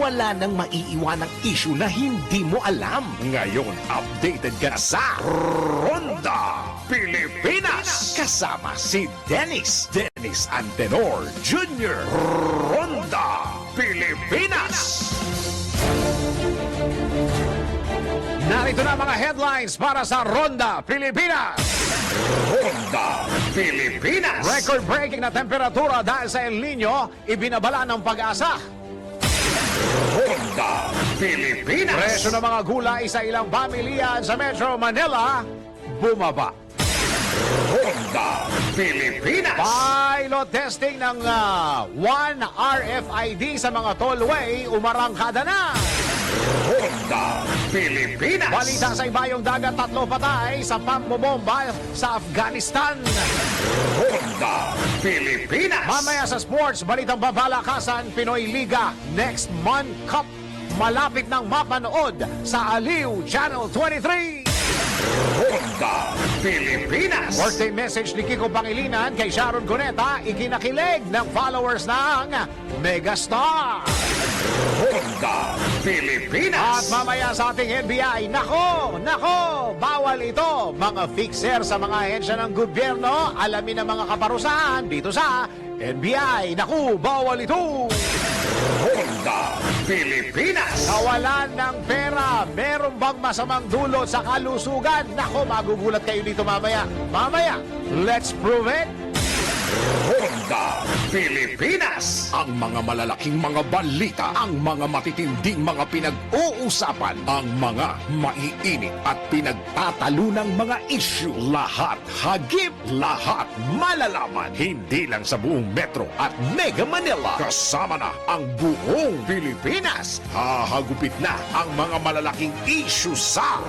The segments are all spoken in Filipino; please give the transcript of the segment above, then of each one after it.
Wala nang maiiwanang issue na hindi mo alam. Ngayon, updated ka na sa Ronda Pilipinas. Kasama si Dennis Antenor Jr. Ronda Pilipinas. Narito na mga headlines para sa Ronda Pilipinas. Ronda Pilipinas. Record-breaking na temperatura dahil sa El Nino, ibinabala ng Pag-asa. Ronda Pilipinas. Presyo ng mga gulay sa ilang pamilya sa Metro Manila, bumaba. Ronda Pilipinas. Pilot testing ng One RFID sa mga tollway, umarangkada na. Ronda Pilipinas. Balita sa ibayong dagat, 3 patay sa pambobomba sa Afghanistan. Ronda Pilipinas. Mamaya sa sports, balitang babalakasan, Pinoy Liga Next Month Cup. Malapit nang mapanood sa Aliw Channel 23. Ronda Pilipinas. Birthday message ni Kiko Pangilinan kay Sharon Cuneta, ikinakilig ng followers ng Megastar. Ronda Pilipinas. At mamaya sa ating NBI, nako, bawal ito. Mga fixer sa mga ahensya ng gobyerno, alamin ang mga kaparusahan dito sa NBI. Naku, bawal ito. Ronda Pilipinas. Kawalan ng pera, meron bang masamang dulot sa kalusugan? Nako, magugulat kayo dito mamaya. Let's prove it. Ronda Pilipinas. Ang mga malalaking mga balita, ang mga matitinding mga pinag-uusapan, ang mga maiinit at pinagtatalunang mga issue. Lahat hagip, lahat malalaman. Hindi lang sa buong Metro at Mega Manila. Kasama na ang buong Pilipinas. Hahagupit na ang mga malalaking issue sa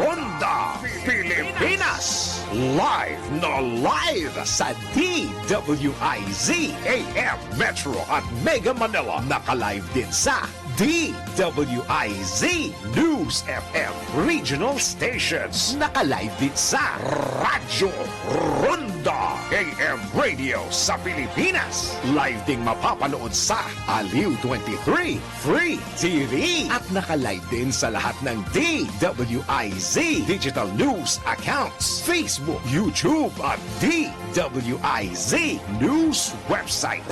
Ronda Pilipinas. Live na live sa DWIZ AM Metro at Mega Manila. Naka-live din sa DWIZ News FM Regional Stations. Naka-live din sa Radyo Ronda AM Radio sa Pilipinas. Live ding mapapanood sa Aliw 23 Free TV. At naka-live din sa lahat ng DWIZ Digital News accounts, Facebook, YouTube at DWIZ News website.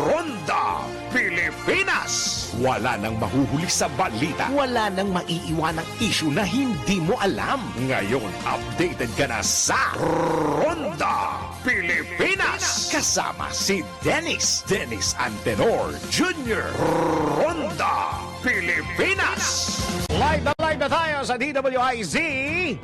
Ronda Pilipinas. Wala nang mahuhuli sa balita. Wala nang maiiwanang issue na hindi mo alam. Ngayon, updated ka na sa Ronda Pilipinas. Kasama si Dennis Antenor Jr. Ronda Pilipinas. Live na tayo sa DWIZ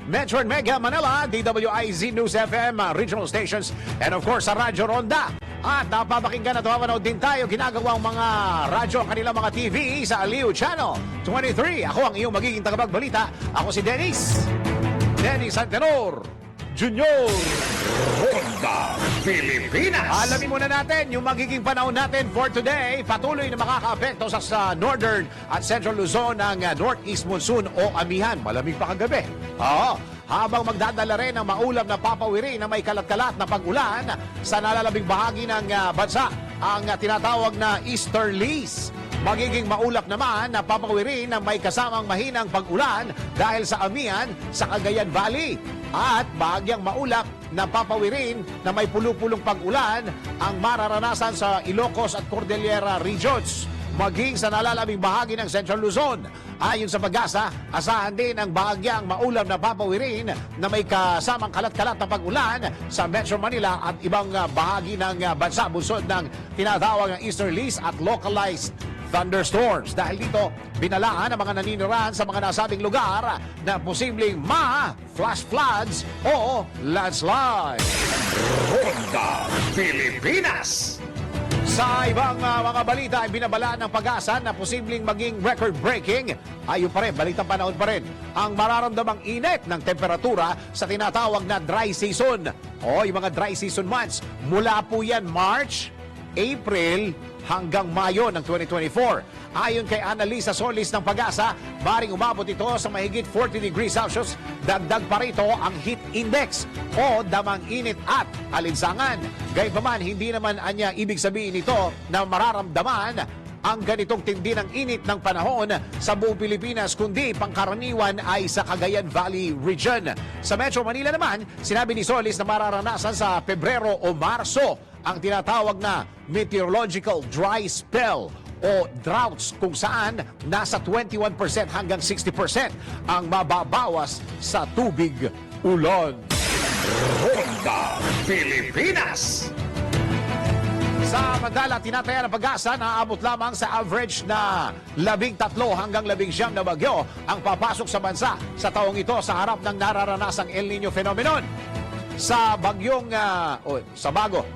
Metro and Mega Manila, DWIZ News FM Regional Stations, and of course sa Radyo Ronda. At napapakinggan at mapanood din tayo ginagawang mga radyo, kanilang mga TV sa Aliw Channel 23. Ako ang iyong magiging tagapagbalita. Ako si Dennis Antenor Junior. Ronda Pilipinas. Alamin muna natin yung magiging panahon natin for today. Patuloy na makakaapekto sa Northern at Central Luzon ng Northeast Monsoon o amihan. Malamig pa kagabi. Oo. Habang magdadala rin ng maulam na papawiri na may kalat-kalat na pag-ulan sa nalalabing bahagi ng bansa, ang tinatawag na easterlies. Magiging maulap naman na papawiri na may kasamang mahinang pag-ulan dahil sa amihan sa Cagayan Valley. At bahagyang maulap na papawirin na may pulupulong pag-ulan ang mararanasan sa Ilocos at Cordillera regions, maging sa nalalabing bahagi ng Central Luzon. Ayon sa Pag-asa, asahan din ang bahagyang maulam na papawirin na may kasamang kalat-kalat na pag-ulan sa Metro Manila at ibang bahagi ng bansa, bunsod ng tinatawag ng easterlies at localized thunderstorms. Dahil dito, binalaan ang mga naninirahan sa mga nasabing lugar na posibleng flash floods o landslide. Ronda Pilipinas. Sa ibang mga balita ay binabala ng Pag-asa na posibleng maging record-breaking. Ayun pa rin, balitang panahon pa rin, ang mararamdamang init ng temperatura sa tinatawag na dry season o yung mga dry season months. Mula po yan March, April, hanggang Mayo ng 2024. Ayon kay Annalisa Solis ng Pag-asa, maring umabot ito sa mahigit 40 degrees Celsius. Dagdag pa rito ang heat index o damang init at alinsangan. Gayunpaman, hindi naman anya ibig sabihin ito na mararamdaman ang ganitong tindi ng init ng panahon sa buong Pilipinas, kundi pangkaraniwan ay sa Cagayan Valley Region. Sa Metro Manila naman, sinabi ni Solis na mararanasan sa Pebrero o Marso ang tinatawag na meteorological dry spell o droughts, kung saan nasa 21% hanggang 60% ang mababawas sa tubig ulan. Ronda Pilipinas. Samantala, tinataya ng Pag-asa na aabot lamang sa average na 13 hanggang 19 na bagyo ang papasok sa bansa sa taong ito sa harap ng nararanasang El Nino phenomenon. Sa bagyong,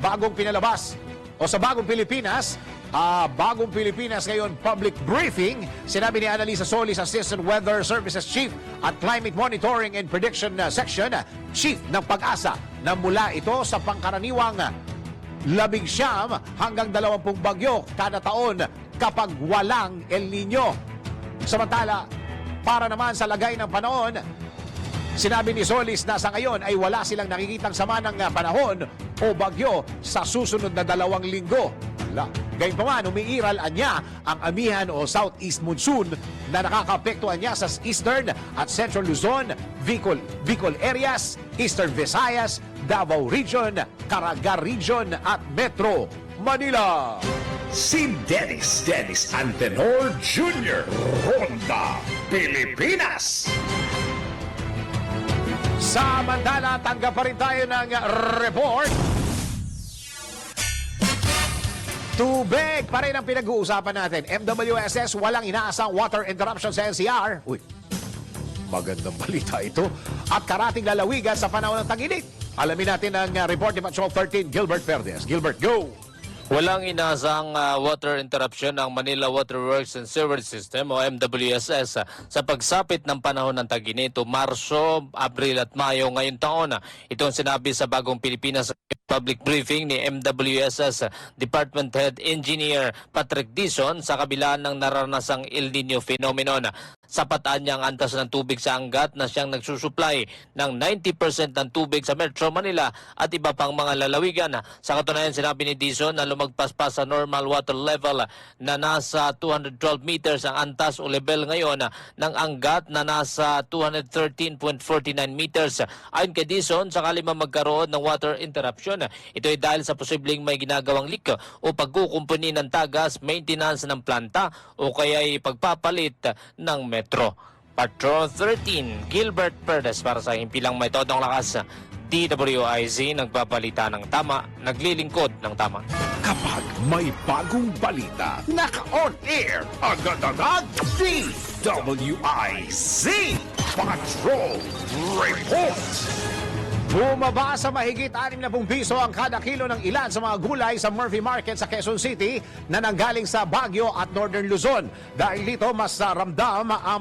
bagong pinalabas o sa bagong Pilipinas, ngayon public briefing, sinabi ni Annalisa Solis, Assistant Weather Services Chief at Climate Monitoring and Prediction Section Chief ng Pag-asa, na mula ito sa pangkaraniwang 19 hanggang 20 bagyo kada taon kapag walang El Nino. Samantala, para naman sa lagay ng panahon, sinabi ni Solis na sa ngayon ay wala silang nakikitang sama ng panahon o bagyo sa susunod na 2 linggo. Gayunpaman, umiiral niya ang amihan o southeast monsoon na nakakaapektuhan niya sa eastern at central Luzon, Bicol areas, eastern Visayas, Davao Region, Caraga Region at Metro Manila. Si Dennis Antenor Jr. Ronda Pilipinas. Samantala, tanggap pa rin tayo ng report. Tubig pa rin ang pinag-uusapan natin. MWSS, walang inaasang water interruption sa NCR. Uy, magandang balita ito. At karating lalawigan sa panahon ng tag-init. Alamin natin ang report ni Patrol 13, Gilbert Verdes. Gilbert, go! Walang inaasang water interruption ng Manila Water Works and Sewerage System o MWSS sa pagsapit ng panahon ng tag-init o Marso, Abril at Mayo ngayong taon. Ito ang sinabi sa Bagong Pilipinas public briefing ni MWSS Department Head Engineer Patrick Dizon sa kabila ng naranasang El Nino phenomenon. Sapataan niya ang antas ng tubig sa Angat na siyang nagsusupply ng 90% ng tubig sa Metro Manila at iba pang mga lalawigan. Sa katunayan, sinabi ni Dizon na lumagpas pa sa normal water level na nasa 212 meters ang antas o level ngayon ng Angat na nasa 213.49 meters. Ayon kay Dizon, sakali man magkaroon ng water interruption, ito ay dahil sa posibleng may ginagawang leak o pagkukumpuni ng tagas, maintenance ng planta o kaya pagpapalit ng Metro. Patrol 13, Gilbert Perdes para sa himpilang may todong lakas. DWIZ, nagbabalita ng tama, naglilingkod ng tama. Kapag may bagong balita, naka-on air, agad-agad, DWIZ Patrol Report. Bumaba sa mahigit 60 piso ang kada kilo ng ilan sa mga gulay sa Murphy Market sa Quezon City na nanggaling sa Baguio at Northern Luzon. Dahil dito, mas ramdam ang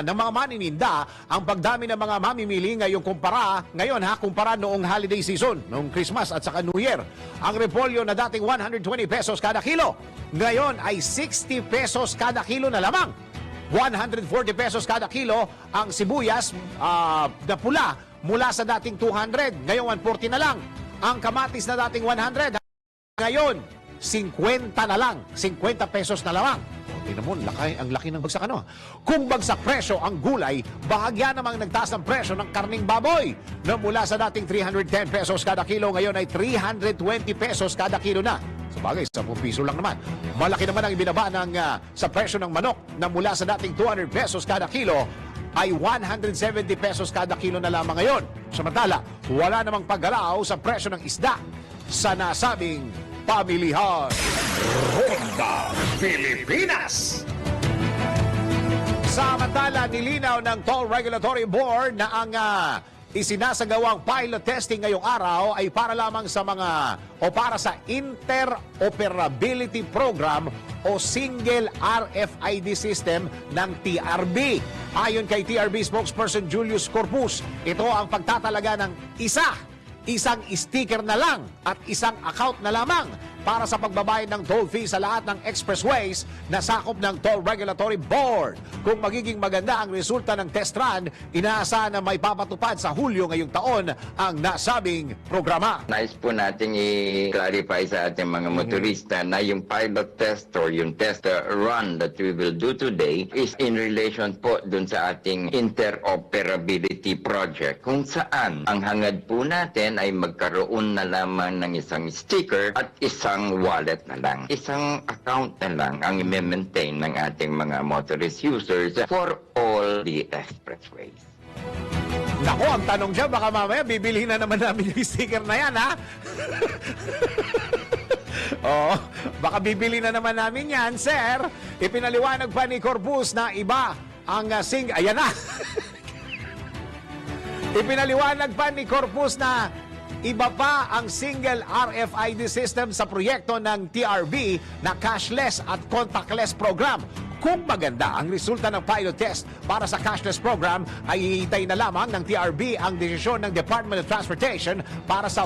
mga manininda ang pagdami ng mga mamimili ngayon kumpara noong holiday season, noong Christmas at saka New Year. Ang repolyo na dating 120 pesos kada kilo, ngayon ay 60 pesos kada kilo na lamang. 140 pesos kada kilo ang sibuyas na pula, mula sa dating 200, ngayon 140 na lang. Ang kamatis na dating 100, ngayon 50 na lang, 50 pesos na lamang. Tingnan mo, ang laki ng bagsak Kung bagsak presyo ang gulay, bahagya namang nagtaas ng presyo ng karning baboy na mula sa dating 310 pesos kada kilo, ngayon ay 320 pesos kada kilo na. Sa bagay, 10 piso lang naman. Malaki naman ang ibinaba sa presyo ng manok na mula sa dating 200 pesos kada kilo, ay 170 pesos kada kilo na lamang ngayon. Samantala, wala namang paggalaw sa presyo ng isda sa nasabing pamilihan. Ronda Pilipinas. Samantala, nilinaw ng Toll Regulatory Board na ang isinasagawang pilot testing ngayong araw ay para lamang para sa Interoperability Program o Single RFID System ng TRB. Ayon kay TRB spokesperson Julius Corpus, ito ang pagtatalaga ng isang sticker na lang at isang account na lamang para sa pagbabayad ng toll fee sa lahat ng expressways na sakop ng Toll Regulatory Board. Kung magiging maganda ang resulta ng test run, inaasahan na may papatupad sa Hulyo ngayong taon ang nasabing programa. Nais po natin i-clarify sa ating mga motorista na yung pilot test or yung test run that we will do today is in relation po dun sa ating interoperability project kung saan ang hangad po natin ay magkaroon na lamang ng isang sticker at isang wallet na lang. Isang account na lang ang i-maintain ng ating mga motorist users for all the expressways. Nako, ang tanong dyan, baka mamaya bibilhin na naman namin yung sticker na yan, ha? Oo, baka bibili na naman namin yan, sir. Ipinaliwanag pa ni Corpus na iba ang Ayan na! Ipinaliwanag pa ni Corpus na iba pa ang single RFID system sa proyekto ng TRB na cashless at contactless program. Kung maganda ang resulta ng pilot test para sa cashless program, ay hihintay na lamang ng TRB ang desisyon ng Department of Transportation para sa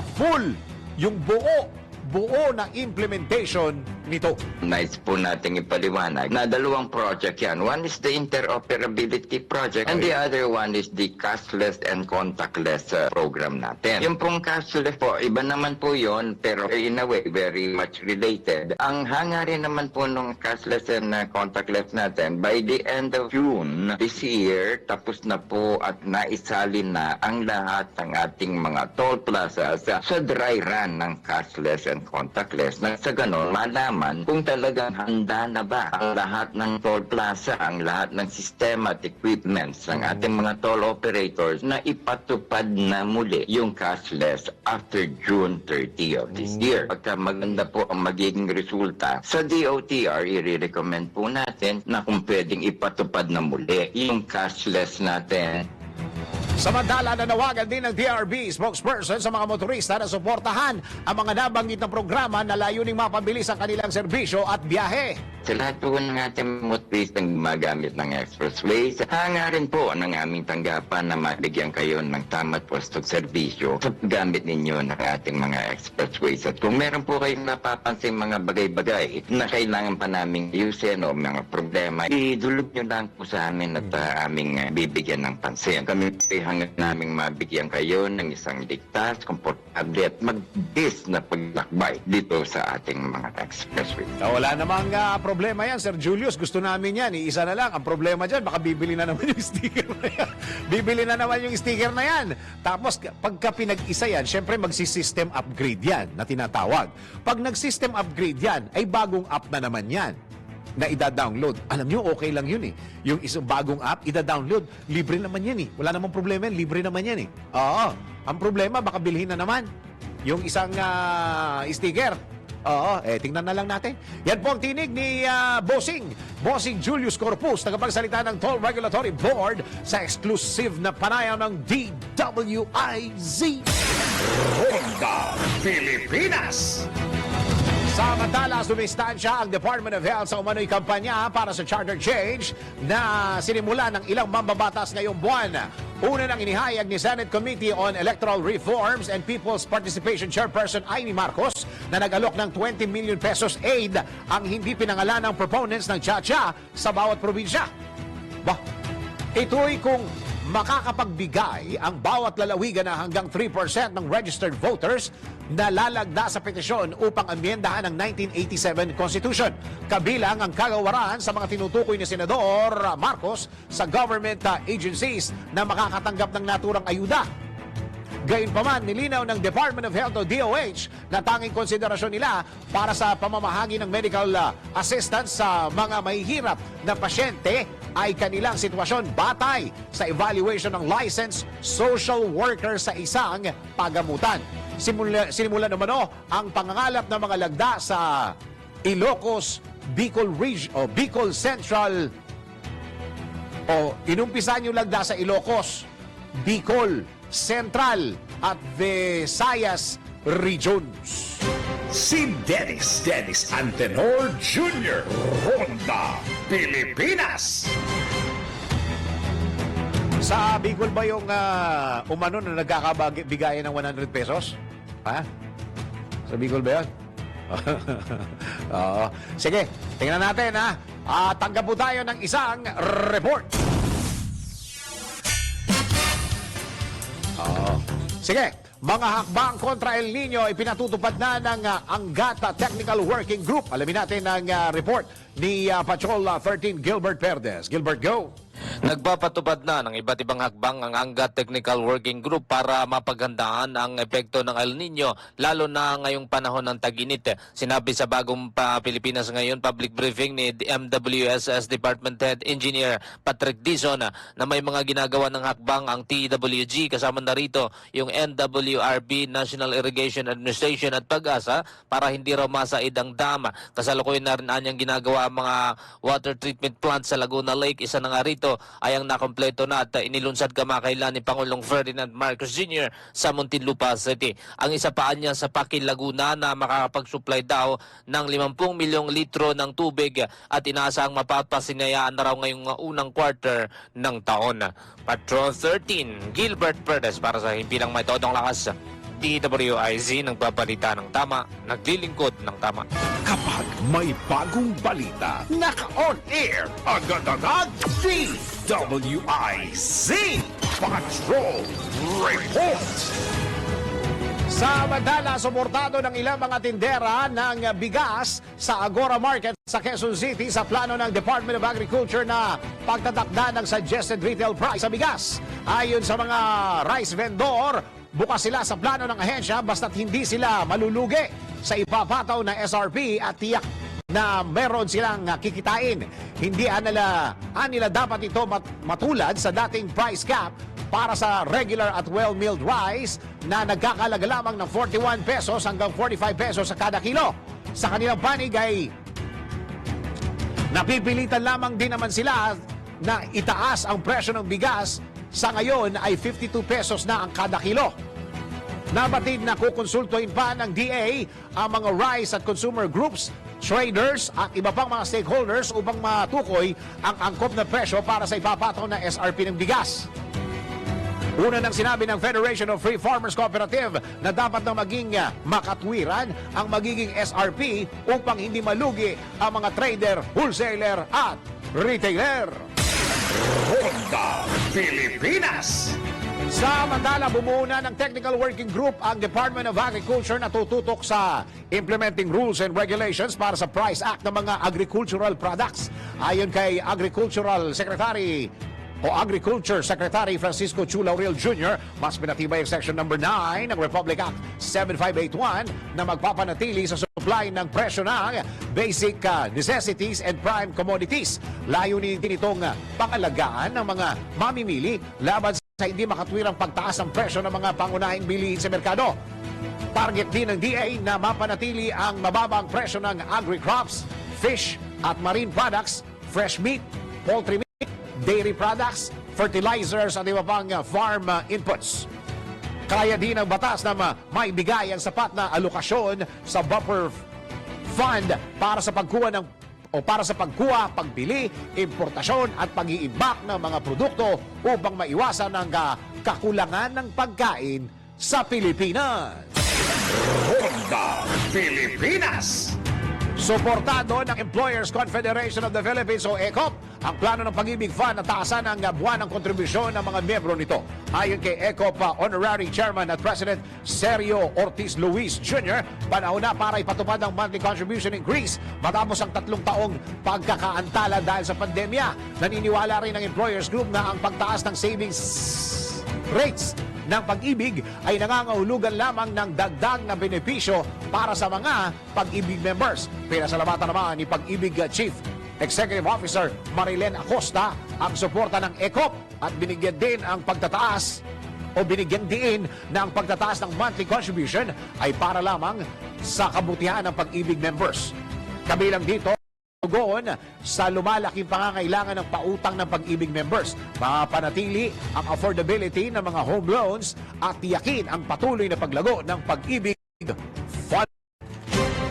yung buo na implementation nito. Nice po nating ipaliwanag na dalawang project yan. One is the interoperability project and the other one is the cashless and contactless program natin. Yung pong cashless po, iba naman po yon pero in a way very much related. Ang hangarin naman po ng cashless and contactless natin, by the end of June this year, tapos na po at naisalin na ang lahat ng ating mga toll plazas sa dry run ng cashless and contactless. Na sa ganon, malaman kung talagang handa na ba ang lahat ng toll plaza, ang lahat ng sistema at equipments ng ating mga toll operators na ipatupad na muli yung cashless after June 30 of this year. Pagka maganda po ang magiging resulta, sa DOTR, i-recommend po natin na kung pwedeng ipatupad na muli yung cashless natin. Samantala, nanawagan din ng TRB spokesperson sa mga motorista na suportahan ang mga nabanggit na programa na layuning mapabilis ang kanilang serbisyo at biyahe. Sa lahat po ng ating motoristang gumagamit ng expressways, hangarin po ng aming tanggapan na mabigyan kayo ng tama't pwestong serbisyo sa paggamit ninyo ng ating mga expressways. At kung meron po kayong napapansing mga bagay-bagay na kailangan pa naming ayusin o mga problema, idulog nyo lang po sa amin at aming bibigyan ng pansin. Kami hanggang naming mabigyan kayo ng isang ligtas, komportable at mag-bis na paglakbay dito sa ating mga expressway. Wala namang problema yan, Sir Julius. Gusto namin yan. Iisa na lang. Ang problema dyan, baka bibili na naman yung sticker na yan. Bibili na naman yung sticker na yan. Tapos, pagka pinag-isa yan, syempre magsi-system upgrade yan na tinatawag. Pag nag-system upgrade yan, ay bagong app na naman yan na ida-download. Alam nyo, okay lang yun eh. Yung isang bagong app, ida-download. Libre naman yan eh. Wala namang problema yan. Libre naman yan eh. Oo. Ang problema, baka bilhin na naman yung isang sticker. Oo, tingnan na lang natin. Yan po ang tinig ni Bossing Julius Corpus, tagapagsalita ng Toll Regulatory Board sa exclusive na panayam ng DWIZ. Ronda Pilipinas. Samantala, sumistansya ang Department of Health sa umano'y kampanya para sa charter change na sinimula ng ilang mambabatas ngayong buwan. Una nang inihayag ni Senate Committee on Electoral Reforms and People's Participation Chairperson Amy Marcos na nag-alok ng 20 million pesos aid ang hindi pinangalan ng proponents ng Chacha sa bawat probinsya. Bah, ito'y kung makakapagbigay ang bawat lalawigan na hanggang 3% ng registered voters na lalagda sa petisyon upang amyendahan ang 1987 Constitution. Kabilang ang kagawaran sa mga tinutukoy ni Senador Marcos sa government agencies na makakatanggap ng naturang ayuda. Gayunpaman, nilinaw ng Department of Health o DOH na tanging konsiderasyon nila para sa pamamahagi ng medical assistance sa mga mahihirap na pasyente ay kanilang sitwasyon batay sa evaluation ng licensed social worker sa isang pagamutan. Sinimula naman ang pangangalap ng mga lagda sa Ilocos, Bicol Region o Bicol Central o inumpisan yung lagda sa Ilocos, Bicol Central at Visayas Regions. Si Dennis Antenor Jr. Ronda Pilipinas. Sa Bicol ba yung umano na nagkakabigayan ng 100 pesos? Ha? Sa Bicol ba yun? Oo. Sige, tingnan natin ha. Tanggap po tayo ng isang report. Sige, mga hakbang kontra El Nino ipinatutupad na ng Anggata Technical Working Group. Alamin natin ang report ni Patrol 13 Gilbert Perdes. Gilbert, go! Nagpapatupad na ng iba't ibang hakbang ang Angat Technical Working Group para mapaghandaan ang epekto ng El Nino, lalo na ngayong panahon ng tag-init. Sinabi sa bagong Pilipinas Ngayon public briefing ni MWSS Department Head Engineer Patrick Dizon na may mga ginagawa ng hakbang ang TWG, kasama na rito yung NWRB, National Irrigation Administration at Pag-asa para hindi raw masaid ang dam. Kasalukuyan na rin anyang ginagawa ang mga water treatment plant sa Laguna Lake. Isa na nga rito ay ang nakompleto na at inilunsad kamakailan ni Pangulong Ferdinand Marcos Jr. sa Muntinlupa City. Ang isa pa niya sa Pakil Laguna na makakapag-supply daw ng 50 milyong litro ng tubig at inaasahang mapapasinayaan na raw ngayong unang quarter ng taon. Patrol 13, Gilbert Perdes para sa Himpilang May Todong Lakas. DWIZ, nagbabalita ng tama, naglilingkod ng tama. Kapag may bagong balita, naka-on air, agad-agad, DWIZ Patrol Report. Samantala, suportado ng ilang mga tindera ng bigas sa Agora Market sa Quezon City sa plano ng Department of Agriculture na pagtatakda ng suggested retail price sa bigas. Ayon sa mga rice vendor, bukas sila sa plano ng ahensya basta't hindi sila malulugi sa ipapataw na SRP at tiyak na meron silang kikitain. Hindi nila dapat ito matulad sa dating price cap para sa regular at well-milled rice na nagkakalaga lamang ng 41 pesos hanggang 45 pesos sa kada kilo. Sa kanilang panig ay napipilitan lamang din naman sila na itaas ang presyo ng bigas. Sa ngayon ay 52 pesos na ang kada kilo. Nabatid na kukonsultuhin pa ng DA ang mga rice at consumer groups, traders at iba pang mga stakeholders upang matukoy ang angkop na presyo para sa ipapataw na SRP ng bigas. Una nang sinabi ng Federation of Free Farmers Cooperative na dapat na maging makatwiran ang magiging SRP upang hindi malugi ang mga trader, wholesaler at retailer. Ronda Pilipinas. Samantala, bumuo na ng Technical Working Group ang Department of Agriculture na tututok sa implementing rules and regulations para sa Price Act ng mga agricultural products. Ayon kay Agricultural Secretary Francisco Chu Laurel Jr., mas pinatibay ang Section No. 9 ng Republic Act 7581 na magpapanatili sa supply ng presyo ng basic necessities and prime commodities. Layunin din itong pangalagaan ng mga mamimili laban sa hindi makatwirang pagtaas ng presyo ng mga pangunahing bilihin sa merkado. Target din ng DA na mapanatili ang mababang presyo ng agri-crops, fish at marine products, fresh meat, poultry meat, dairy products, fertilizers at iba pang farm inputs. Kaya din ng batas na maibigay ang sapat na alokasyon sa buffer fund para sa pagkuha, pagbili, importasyon at pag-iimbak ng mga produkto upang maiwasan ang kakulangan ng pagkain sa Pilipinas. Ronda Pilipinas. Suportado ng Employers Confederation of the Philippines o ECOP ang plano ng Pag-ibig Fund na taasan ang buwan ng kontribusyon ng mga miyembro nito. Ayon kay ECOP Honorary Chairman at President Sergio Ortiz Luis Jr., panahon na para ipatupad ang monthly contribution increase matapos ang 3 taong pagkakaantala dahil sa pandemya. Naniniwala rin ng Employers Group na ang pagtaas ng savings rates ng Pag-ibig ay nangangahulugan lamang ng dagdag na benepisyo para sa mga Pag-ibig members. Pinasalamatan naman ni Pag-ibig Chief Executive Officer Marilyn Acosta ang suporta ng ECOP at binigyan din na ang pagtataas ng monthly contribution ay para lamang sa kabutihan ng Pag-ibig members. Kabilang dito tugon sa lumalaking pangangailangan ng pautang ng Pag-ibig members, mapanatili ang affordability ng mga home loans at tiyakin ang patuloy na paglago ng Pag-ibig Fund.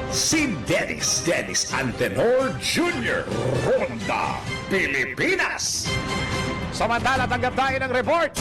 Si Dennis Antenor Jr. Ronda Pilipinas. Samantala, tanggap tayo ng report.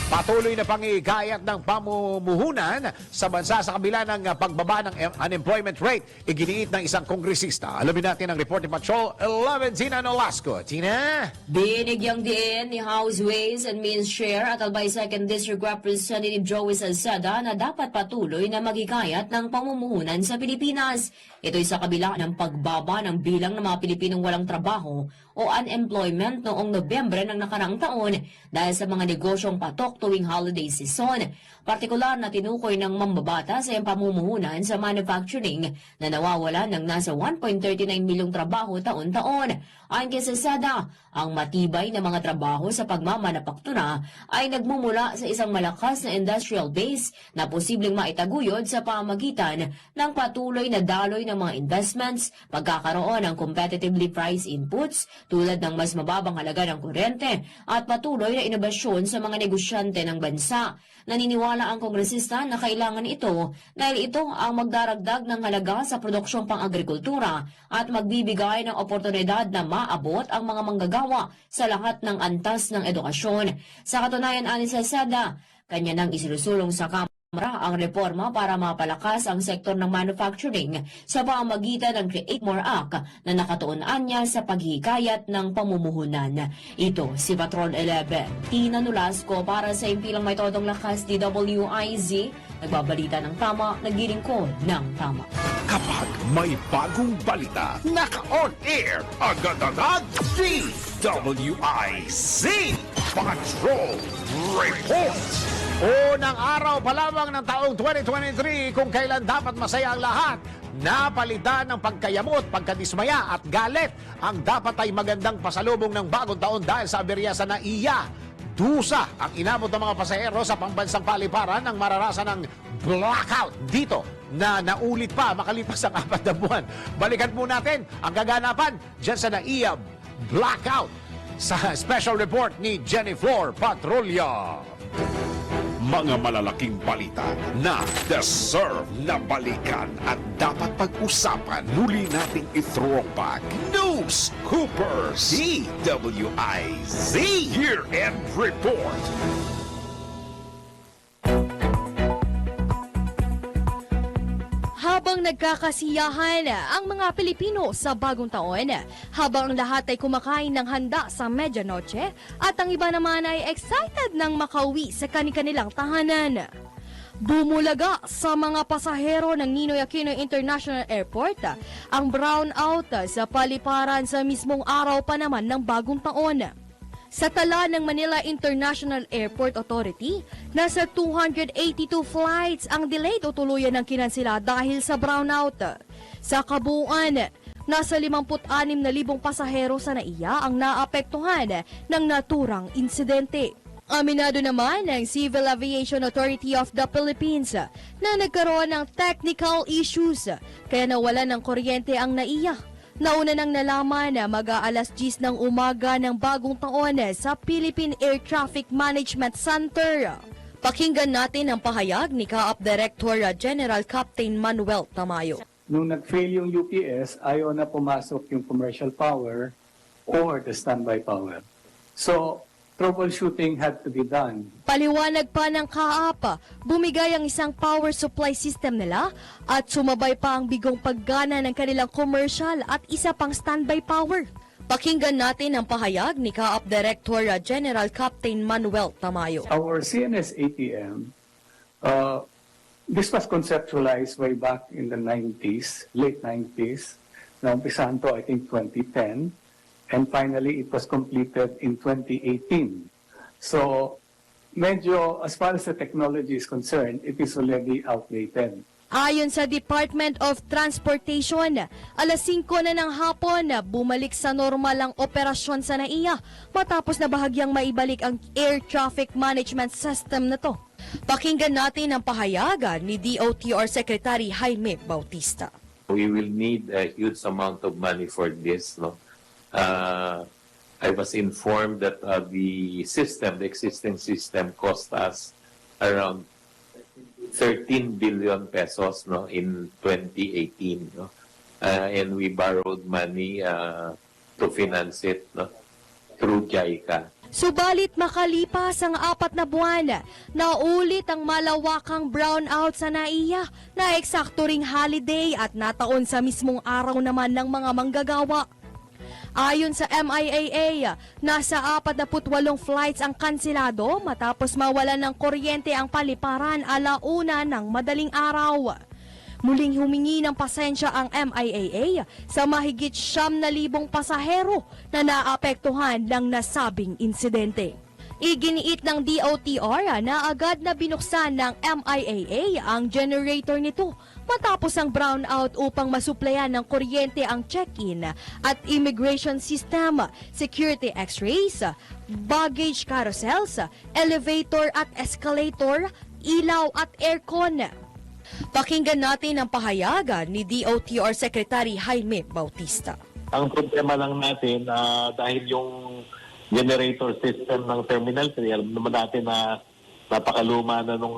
Patuloy na pangigayat ng pamumuhunan sa bansa sa kabila ng pagbaba ng unemployment rate, iginiit ng isang kongresista. Alamin natin ang report ni Patrol 11, Tina Nolasco. Tina? Binigyang diin ni House Ways and Means Chair at Albay 2nd District Representative Joey Salceda na dapat patuloy na magigayat ng pamumuhunan sa Pilipinas. Ito'y sa kabila ng pagbaba ng bilang ng mga Pilipinong walang trabaho o unemployment noong Nobyembre ng nakaraang taon dahil sa mga negosyong patok tuwing holiday season. Partikular na tinukoy ng mambabata sa pamumuhunan sa manufacturing na nawawalan ng nasa 1.39 milyong trabaho taon-taon. Ayon kay Salceda, ang matibay na mga trabaho sa pagmamanapaktura ay nagmumula sa isang malakas na industrial base na posibleng maitaguyod sa pamagitan ng patuloy na daloy ng mga investments, pagkakaroon ng competitively priced inputs tulad ng mas mababang halaga ng kuryente at patuloy na inobasyon sa mga negosyante ng bansa. Naniniwala ang kongresista na kailangan ito dahil ito ang magdaragdag ng halaga sa produksyong pang-agrikultura at magbibigay ng oportunidad na maabot ang mga manggagawa sa lahat ng antas ng edukasyon. Sa katunayan, ani Salceda, kanya nang isinusulong sa Kamara ang reforma para mapalakas ang sektor ng manufacturing sa pamamagitan ng Create More Act na nakatuon niya sa paghihikayat ng pamumuhunan. Ito si Patrol 11, Tina Nolasco para sa impilang may todong lakas DWIZ, nagbabalita ng tama, naglilingkod ng tama. Kapag may bagong balita, naka-on air, agad-agad, DWIZ Patrol Report. Unang araw pa lamang ng taong 2023 kung kailan dapat masaya ang lahat. Napalitan ng pagkayamot, pagkadismaya at galit. Ang dapat ay magandang pasalubong ng bagong taon dahil sa aberya sa NAIA. Dusa ang inabot ng mga pasahero sa pambansang paliparan ng mararasan ng blackout dito na naulit pa makalipas ang 4 na buwan. Balikan po natin ang kaganapan dyan sa NAIA blackout sa special report ni Jenny Flor Patrolya. Mga malalaking balita na deserve na balikan at dapat pag-usapan. Muli nating i-throwback. News Coopers DWIZ Year-End Report. Habang nagkakasiyahan ang mga Pilipino sa bagong taon, habang ang lahat ay kumakain ng handa sa medianoche at ang iba naman ay excited nang makauwi sa kanilang tahanan. Bumulaga sa mga pasahero ng Ninoy Aquino International Airport ang brownout sa paliparan sa mismong araw pa naman ng bagong taon. Sa tala ng Manila International Airport Authority, nasa 282 flights ang delayed o tuluyan ng kinansela dahil sa brownout. Sa kabuuan, nasa 56,000 pasahero sa NAIA ang naapektuhan ng naturang insidente. Aminado naman ng Civil Aviation Authority of the Philippines na nagkaroon ng technical issues kaya nawalan ng kuryente ang NAIA. Nauna nang nalaman na mag-aalas 10 ng umaga ng bagong taon sa Philippine Air Traffic Management Center. Pakinggan natin ang pahayag ni CAAP Director General Captain Manuel Tamayo. Nung nag-fail yung UPS, ayaw na pumasok yung commercial power or the standby power. So, troubleshooting had to be done. Paliwanag pa ng CAAP, bumigay ang isang power supply system nila at sumabay pa ang bigong paggana ng kanilang commercial at isa pang standby power. Pakinggan natin ang pahayag ni CAAP Director General Captain Manuel Tamayo. Our CNS ATM, this was conceptualized way back in the 90s, late 90s. Naumpisahan to, I think, 2010. And finally, it was completed in 2018. So, medyo, as far as the technology is concerned, it is already outdated. Ayon sa Department of Transportation, alas 5 na ng hapon bumalik sa normal ang operasyon sa NAIA matapos na bahagyang maibalik ang Air Traffic Management System na to. Pakinggan natin ang pahayagan ni DOTR Secretary Jaime Bautista. We will need a huge amount of money for this, no? I was informed that the existing system cost us around 13 billion pesos, no, in 2018, no? And we borrowed money to finance it, no, through JICA. Subalit makalipas ang 4 na buwan, naulit ang malawakang brownout sa NAIA na eksakto ring holiday at nataon sa mismong araw naman ng mga manggagawa. Ayon sa MIAA, nasa 48 flights ang kansilado matapos mawalan ng kuryente ang paliparan alauna ng madaling araw. Muling humingi ng pasensya ang MIAA sa mahigit 9,000 pasahero na naapektuhan ng nasabing insidente. Iginiit ng DOTR na agad na binuksan ng MIAA ang generator nito matapos ang brownout upang masuplayan ng kuryente ang check-in at immigration system, security x-rays, baggage carousels, elevator at escalator, ilaw at aircon. Pakinggan natin ang pahayagan ni DOTR Secretary Jaime Bautista. Ang problema lang natin, dahil yung generator system ng Terminal 3, alam naman natin na napakaluma na nung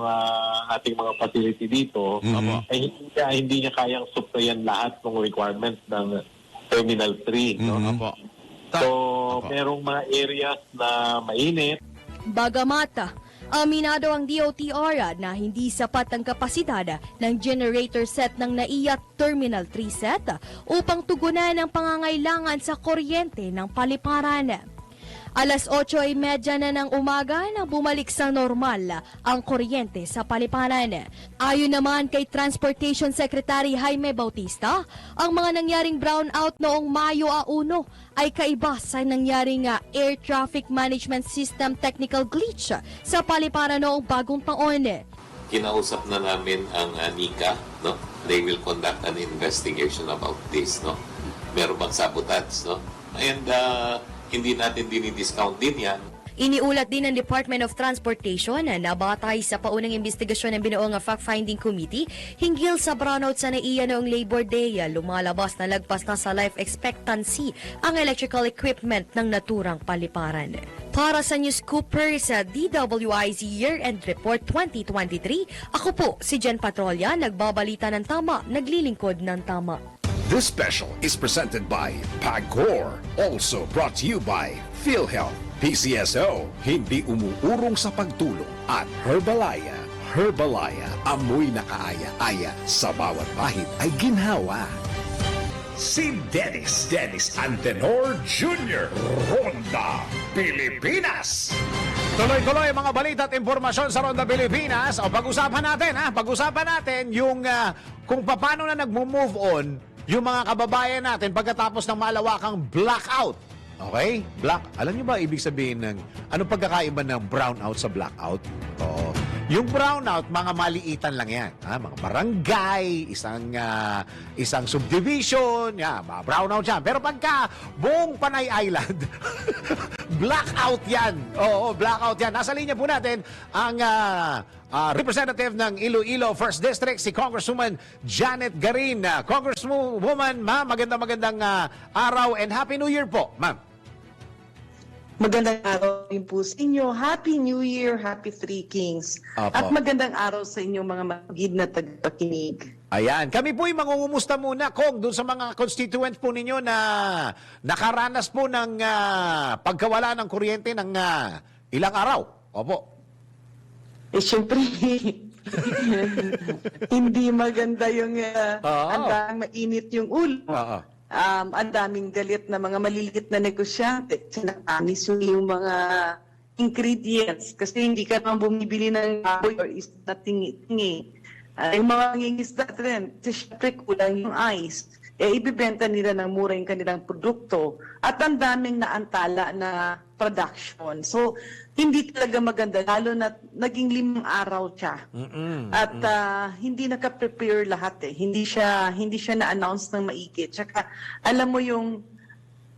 ating mga facility dito, ay hindi niya kayang supplyan lahat ng requirements ng Terminal 3. No? So, merong mga areas na mainit. Bagamat, aminado ang DOTR na hindi sapat ang kapasidad ng generator set ng NAIA Terminal 3 set upang tugunan ang pangangailangan sa kuryente ng paliparan. Alas 8:30 na ng umaga nang bumalik sa normal ang kuryente sa paliparan. Ayon naman kay Transportation Secretary Jaime Bautista, ang mga nangyaring brownout noong Mayo 1 ay kaiba sa nangyaring Air Traffic Management System technical glitch sa paliparan noong bagong taon. Kinausap na namin ang NICA, no? They will conduct an investigation about this, no? Meron bang sabotage, no? And hindi natin dinidiscount din yan. Iniulat din ng Department of Transportation na batay sa paunang investigasyon ng binuong fact-finding committee hinggil sa brownout sa NAIA noong Labor Day, lumalabas na lagpas na sa life expectancy ang electrical equipment ng naturang paliparan. Para sa News Cooper sa DWIZ Year-End Report 2023, ako po si Jen Patrolia, nagbabalita ng tama, naglilingkod ng tama. This special is presented by PAGCOR. Also brought to you by PhilHealth, PCSO, hindi umuurong sa pagtulong, at Herbalaya. Herbalaya, amoy nakaaya-aya, sa bawat bahid ay ginhawa. Si Dennis Antenor Jr. Ronda Pilipinas. Tuloy-tuloy mga balita at impormasyon sa Ronda Pilipinas. O pag-usapan natin yung kung paano na nagmo-move on yung mga kababayan natin pagkatapos ng malawakang blackout. Okay? Alam niyo ba ibig sabihin ng anong pagkakaiba ng brownout sa blackout? Oo. Yung brownout, mga maliitan lang yan. Mga barangay, isang subdivision, mga brownout yan. Pero pagka buong Panay Island, blackout yan. Oo, blackout yan. Nasa linya po natin ang representative ng Iloilo 1st District, si Congresswoman Janet Garin. Congresswoman, ma'am, magandang araw and Happy New Year po, ma'am. Magandang araw din po sa inyo. Happy New Year, Happy Three Kings. Apo. At magandang araw sa inyong mga magid na tagapakinig. Ayan, kami po ay mangungumusta muna, Kong, doon sa mga constituents po ninyo na nakaranas po ng pagkawala ng kuryente ng ilang araw. Opo. Siyempre, hindi maganda yung andang mainit yung ulo. Oo. Ang daming galit na mga maliliit na negosyante. Sinakanis yung mga ingredients kasi hindi ka naman bumibili ng baboy or isda tingi-tingi. Yung mga mangingisda rin, siyempre kulang yung ice. Ibibenta nila ng mura yung kanilang produkto at ang daming naantala na production. So, hindi talaga maganda, lalo na naging 5 araw siya. At hindi naka-prepare lahat eh. Hindi siya na-announce ng maigi. Tsaka, alam mo yung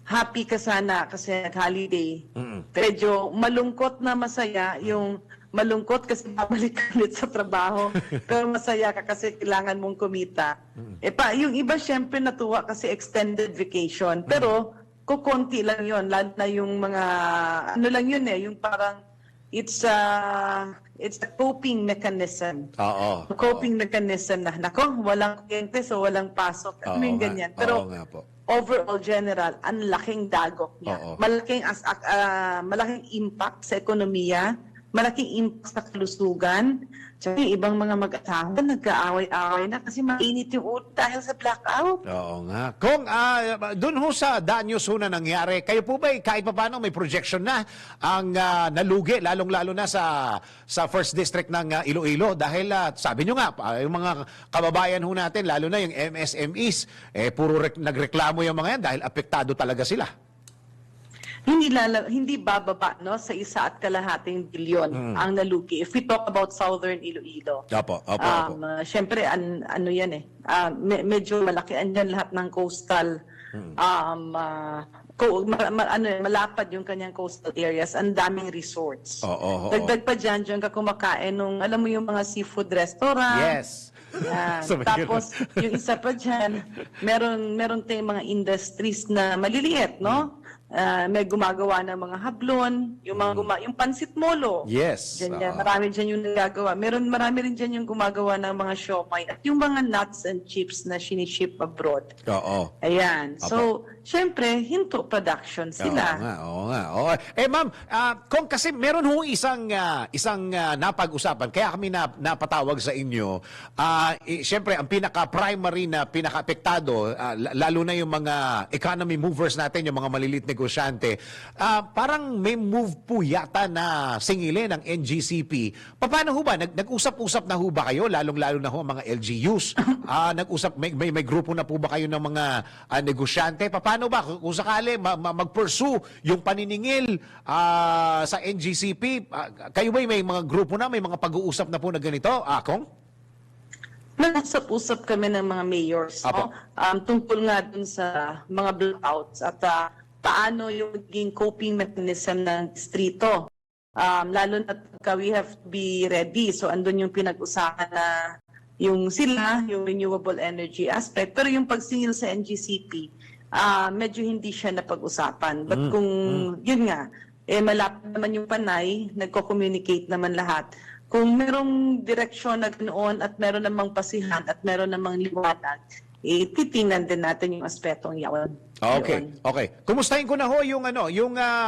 happy ka sana kasi holiday. Medyo malungkot na masaya yung malungkot kasi babalik ka ulit sa trabaho. Pero masaya ka kasi kailangan mong kumita. Yung iba syempre natuwa kasi extended vacation. Pero kukonti lang yon, lalo na yung mga, ano lang yun yung parang it's a coping mechanism. Oo. Coping mechanism na, nako, walang kliyente, so walang pasok. Oo Ano yung nga. ganyan. Oo Pero nga po. overall general, ang laking dagok niya. Oo. Malaking impact sa ekonomiya, malaking impact sa kalusugan. Tsaka yung ibang mga mag-asawa, nagkaaway-away na kasi mainit yung ulo dahil sa blackout. Oo nga. Kung doon ho sa Danyos ho na nangyari, kayo po ba kahit pa paano may projection na ang nalugi, lalong-lalo na sa First District ng Iloilo? Dahil sabi nyo nga, yung mga kababayan ho natin, lalo na yung MSMEs, puro nagreklamo yung mga yan dahil apektado talaga sila. Hindi bababa no sa 1.2 bilyon ang nalugi if we talk about Southern Iloilo. Opo. Syempre ano yan medyo malaki andyan lahat ng coastal malapad yung kanyang coastal areas, ang daming resorts. Oo. Dagdag pa dyan ka kumakain nung alam mo yung mga seafood restaurant. Yes. Yan. Sabi Tapos, yung isa pa dyan, meron tayong mga industries na maliliit, no? May gumagawa ng mga hablon, yung yung pansit molo. Yes. Diyan, marami dyan yung nagagawa. Marami rin dyan yung gumagawa ng mga siomay at yung mga nuts and chips na siniship abroad. Oo. Ayan. So, syempre, hinto production sila. Oo nga. Ma'am, kung kasi meron ho isang napag-usapan, kaya kami napatawag sa inyo, syempre, ang pinaka-primary na pinaka-apektado, lalo na yung mga economy movers natin, yung mga malilit negosyante, parang may move po yata na singilin ng NGCP. Paano ho ba? Nag-usap-usap na ho ba kayo, lalong-lalo na ho ang mga LGUs? Nag-usap, may grupo na po ba kayo ng mga negosyante? Paano ba kung sakali mag-pursue yung paniningil sa NGCP? Kayo ba may mga grupo na, may mga pag-uusap na po na ganito? Kong? Nag-usap-usap kami ng mga mayors no? Tungkol nga dun sa mga blackouts at paano yung maging coping mechanism ng distrito. Lalo na we have to be ready. So andun yung pinag-usapan na yung renewable energy aspect. Pero yung pagsingil sa NGCP, medyo hindi siya napag-usapan. But kung yun nga, malapit naman yung panay, nagko-communicate naman lahat. Kung merong direksyon na ganoon at meron namang pasihan at meron namang liwanag, titingnan din natin yung aspetong yawan. Okay. Kumustahin ko na ho yung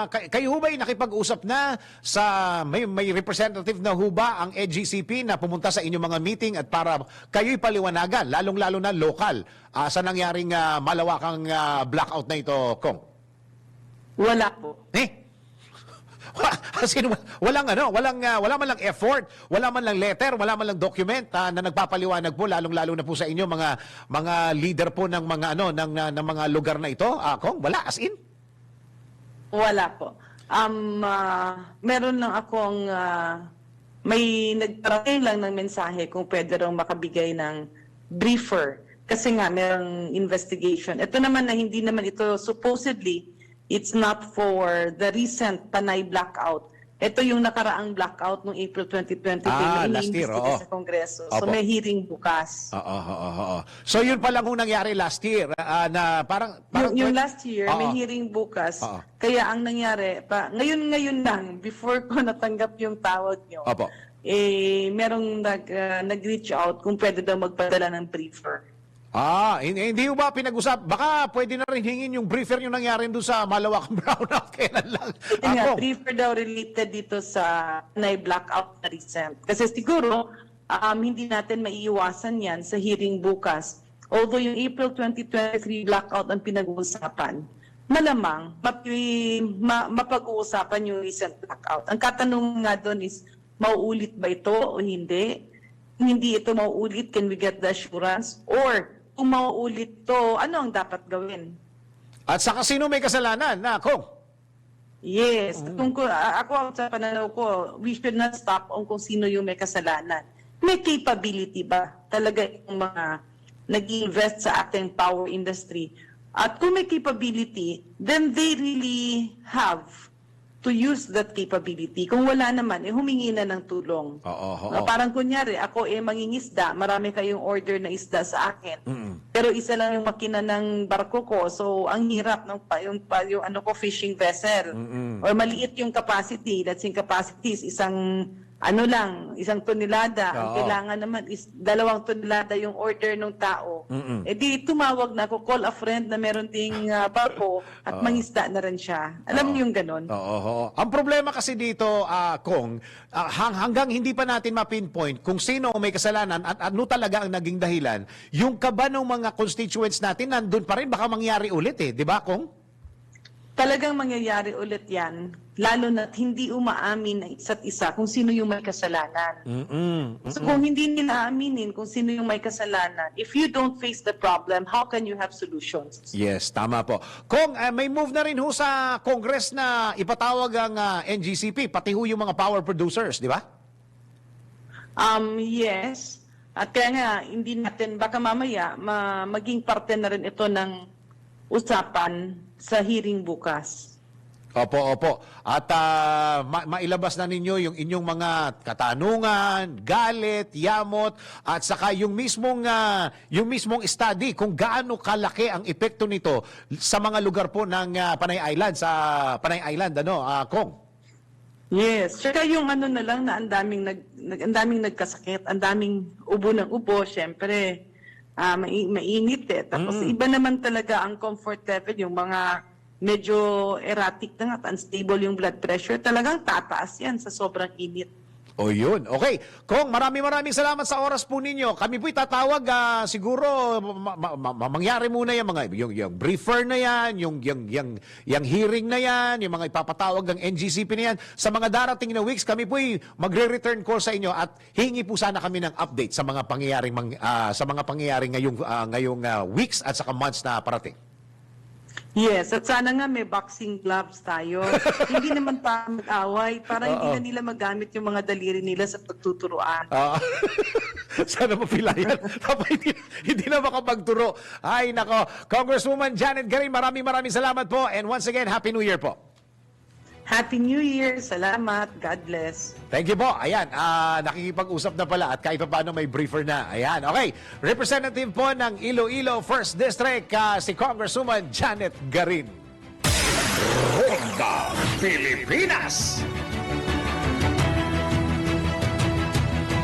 kayo ho ba'y nakipag-usap na sa may representative na ho ba ang NGCP na pumunta sa inyong mga meeting at para kayo'y paliwanagan, lalong-lalo na local, sa nangyaring malawakang blackout na ito, Kong? Wala po. Wala man lang effort, wala man lang letter, wala man lang document na nagpapaliwanag po, lalong-lalo na po sa inyo mga leader po ng mga ng mga lugar na ito. Kong, wala as in? Wala po. Meron lang akong may nagparating lang ng mensahe kung pwede raw makabigay ng briefer kasi nga merong investigation. Ito naman na hindi naman ito supposedly it's not for the recent Panay blackout. Ito yung nakaraang blackout noong April 2023 na last year, sa Kongreso. So may hearing bukas. So yun pa lang kung nangyari last year na parang yung last year may hearing bukas. Kaya ang nangyari ngayon lang before ko natanggap yung tawag nyo. Merong nag-reach out kung pwede daw magpadala ng briefer. Hindi ba pinag-usap? Baka pwede na rin hingin yung briefer yung nangyari doon sa malawakang brownout. Kailan lang? Briefer daw related dito sa blackout na recent. Kasi siguro, hindi natin maiiwasan yan sa hearing bukas. Although yung April 2023 blackout ang pinag-uusapan, malamang mapag-uusapan yung recent blackout. Ang katanong nga doon is, mauulit ba ito o hindi? Hindi ito mauulit, can we get the assurance? Or, kung mauulit to, ano ang dapat gawin? At saka sino may kasalanan, Kong? Yes. Ako sa pananaw ko, we should not stop on kung sino yung may kasalanan. May capability ba talaga yung mga nag-invest sa ating power industry? At kung may capability, then they really have to use that capability. Kung wala naman, humingi na ng tulong. Oo. Parang kunyari, ako mangingisda, marami kayong order na isda sa akin. Pero isa lang yung makina ng barko ko, so ang hirap ng yung fishing vessel. Or maliit yung capacity, that's yung capacity is isang tonelada. Ang Oo. kailangan naman is 2 tonelada yung order ng tao. Di tumawag na ako, call a friend na meron ding barko at mangisda na rin siya. Alam niyo yung ganon? Oo. Ang problema kasi dito, Kong, hanggang hindi pa natin ma-pinpoint kung sino ang may kasalanan at ano talaga ang naging dahilan, yung kaba ng mga constituents natin nandun pa rin, baka mangyari ulit di ba, Kong? Talagang mangyayari ulit yan, lalo na hindi umaamin ng isa't isa kung sino yung may kasalanan. So kung hindi nila aaminin kung sino yung may kasalanan, if you don't face the problem, how can you have solutions? Yes, tama po. Kong, may move na rin ho sa Congress na ipatawag ang NGCP, pati ho yung mga power producers, di ba? Yes. At kaya nga, hindi natin, baka mamaya, maging parte na rin ito ng usapan sa hearing bukas. Opo. At mailabas na ninyo yung inyong mga katanungan, galit, yamot, at saka yung mismong study kung gaano kalaki ang epekto nito sa mga lugar po ng Panay Island, Kong. Yes. Saka yung na lang na ang daming nagkasakit, ang daming ubo ng ubo, syempre. Mainit Tapos iba naman talaga ang comfort level, yung mga medyo erratic na nga, unstable yung blood pressure, talagang tataas yan sa sobrang init. O yun. Okay. Kong, maraming salamat sa oras po ninyo. Kami po'y tatawag, siguro, mangyari muna yung briefer na yan, yung hearing na yan, yung mga ipapatawag ng NGCP na yan. Sa mga darating na weeks, kami po'y magre-return call sa inyo at hingi po sana kami ng update sa mga pangyayaring ngayong weeks at saka months na parating. Yes, at sana nga may boxing gloves tayo. Hindi naman pa mag-away para hindi na nila magamit yung mga daliri nila sa pagtuturuan. Sana mapilayan. hindi na makapagturo. Ay, nako. Congresswoman Janet Garin, maraming salamat po. And once again, Happy New Year po. Happy New Year. Salamat. God bless. Thank you po. Ayan, nakikipag-usap na pala at kahit pa paano may briefer na. Ayan, okay. Representative po ng Iloilo 1st District, si Congresswoman Janet Garin. Ronda Pilipinas.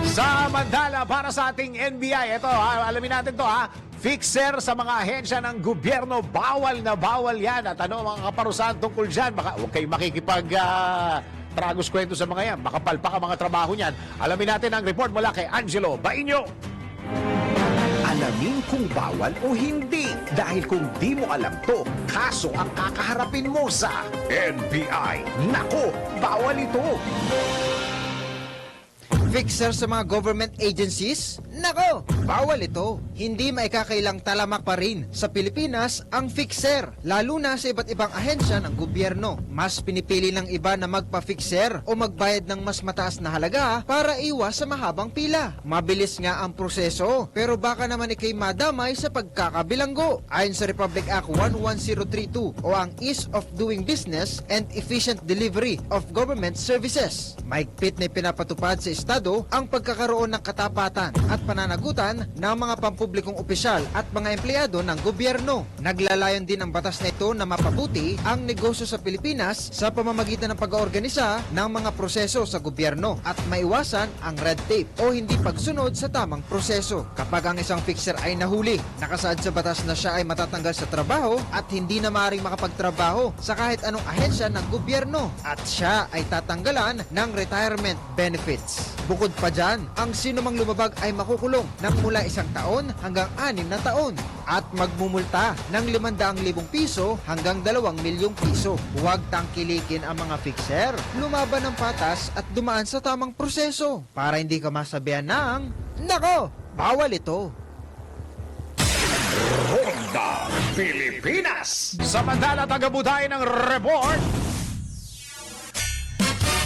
Samantala, para sa ating NBI, ito, alamin natin to fixer sa mga ahensya ng gobyerno, bawal na bawal yan. At ano mga kaparusahan tungkol dyan? Baka huwag kayo tragos kwento sa mga yan. Baka palpak ang mga trabaho niyan. Alamin natin ang report mula kay Angelo Bainyo. Alamin kung bawal o hindi. Dahil kung di mo alam to, kaso ang kakaharapin mo sa NBI. Nako, bawal ito. Fixer sa mga government agencies? Nako, bawal ito. Hindi maikakailang talamak pa rin sa Pilipinas ang fixer, lalo na sa iba't ibang ahensya ng gobyerno. Mas pinipili ng iba na magpa-fixer o magbayad ng mas mataas na halaga para iwas sa mahabang pila. Mabilis nga ang proseso, pero baka naman ikay madamay sa pagkakabilanggo. Ayon sa Republic Act 11032 o ang Ease of Doing Business and Efficient Delivery of Government Services. Mahigpit na pinapatupad sa estado ang pagkakaroon ng katapatan at pananagutan ng mga pampublikong opisyal at mga empleyado ng gobyerno. Naglalayon din ang batas na ito na mapabuti ang negosyo sa Pilipinas sa pamamagitan ng pag-oorganisa ng mga proseso sa gobyerno at maiwasan ang red tape o hindi pagsunod sa tamang proseso. Kapag ang isang fixer ay nahuli, nakasaad sa batas na siya ay matatanggal sa trabaho at hindi na maaaring makapagtrabaho sa kahit anong ahensya ng gobyerno at siya ay tatanggalan ng retirement benefits. Bukod pa dyan, ang sinumang lumabag ay makukulong ng mula 1 taon hanggang 6 na taon at magmumulta ng 500,000 piso hanggang 2 milyong piso. Huwag tangkilikin ang mga fixer, lumaban ng patas at dumaan sa tamang proseso para hindi ka masabihan ng, nako, bawal ito. Ronda Pilipinas. Samantala, tagabutay ng report.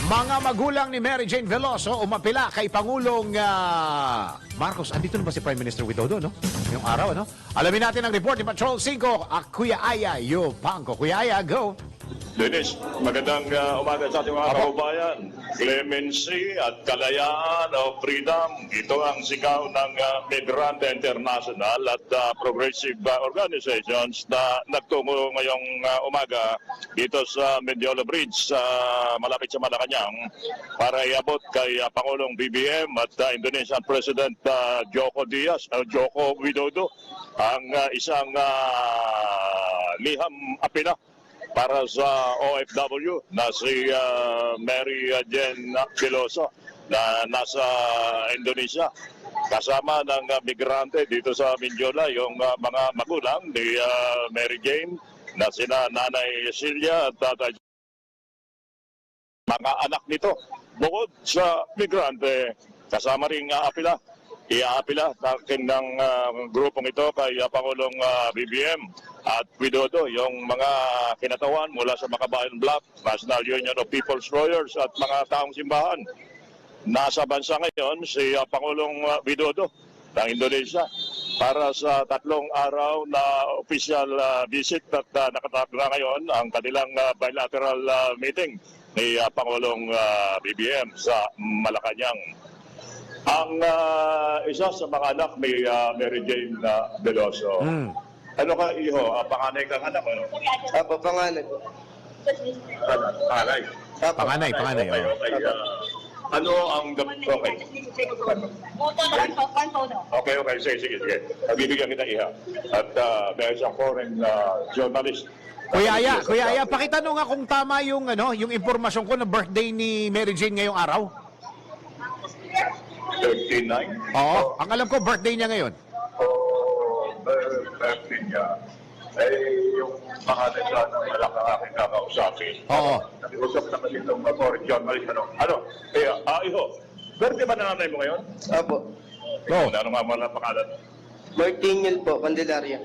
Mga magulang ni Mary Jane Veloso umapila kay Pangulong Marcos. Andito na ba si Prime Minister Widodo, no? Yung araw, no? Alamin natin ang report ni Patrol 5, Kuya Aya Yopangco. Kuya Aya, go! Dennis, magandang umaga sa ating mga kababayan. Clemency at kalayaan o freedom, ito ang sigaw ng Migrante International at progressive organizations na nagtungo ngayong umaga dito sa Mendiola Bridge malapit sa Malacanang para iabot kay Pangulong BBM at Indonesian President Joko Widodo ang isang liham apela para sa OFW na si Mary Jane Veloso na nasa Indonesia. Kasama ng migrante dito sa Mindiola yung mga magulang ni Mary Jane na sina Nanay Celia at Tatay mga anak nito. Bukod sa migrante, kasama rin iaapila ng grupong ito kay Pangulong BBM at Widodo yung mga kinatawan mula sa Makabayan Bloc, National Union of People's Lawyers at mga taong simbahan. Nasa bansa ngayon si Pangulong Widodo ng Indonesia para sa 3 araw na official visit at nakatapos na ngayon ang kanilang bilateral meeting ni Pangulong BBM sa Malacanang. Ang isa sa mga anak ni Mary Jane Veloso. Ano ka, iho? Panganay kang anak, ano? Apo, panganay. Panganay? Panganay. Okay, okay. Ano ang... Okay. Okay. Sige. Bibigyan kita, iha. At may isang foreign journalist. Kuya Aya, pakitanong nga kung tama yung impormasyon ko na birthday ni Mary Jane ngayong araw. 39? Oo, ang alam ko birthday niya ngayon. Birthday niya. Yung pangalan sa ng anak ng aking kakausapin. Oo. Nag-usap naman itong foreign journalist. Ano? Iho, birthday ba na nanay mo ngayon? Apo. Oo. Ano nga mga pangalan? Martingel po, Candelaria.